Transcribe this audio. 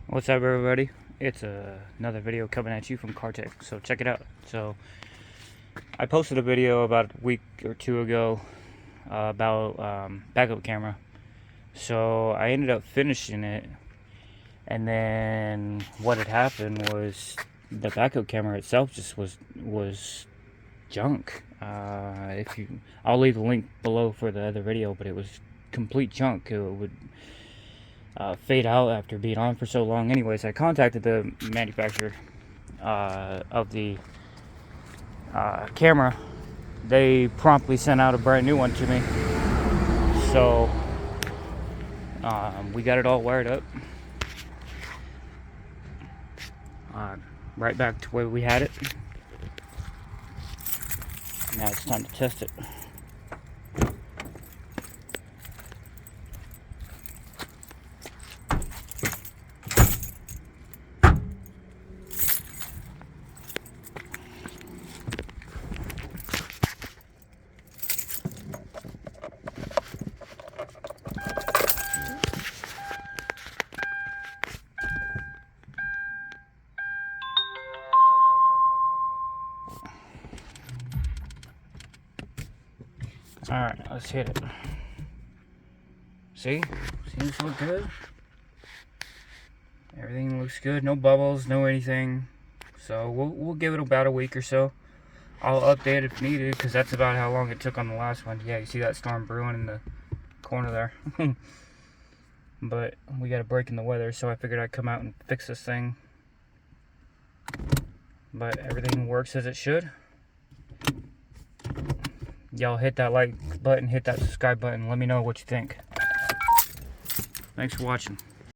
What's up, everybody? It's another video coming at you from Cartech, so check it out. So I posted a video about a week or two ago about backup camera. So I ended up finishing it, and then what had happened was the backup camera itself just was junk. I'll leave the link below for the other video, but it was complete junk. It would fade out after being on for so long. Anyways, I contacted the manufacturer of the camera. They promptly sent out a brand new one to me. So we got it all wired up. Right back to where we had it. Now it's time to test it. Alright, let's hit it. See? Seems to look good. Everything looks good. No bubbles, no anything. So we'll give it about a week or so. I'll update if needed, because that's about how long it took on the last one. Yeah, you see that storm brewing in the corner there. But we got a break in the weather, so I figured I'd come out and fix this thing. But everything works as it should. Y'all hit that like button, hit that subscribe button. Let me know what you think. Thanks for watching.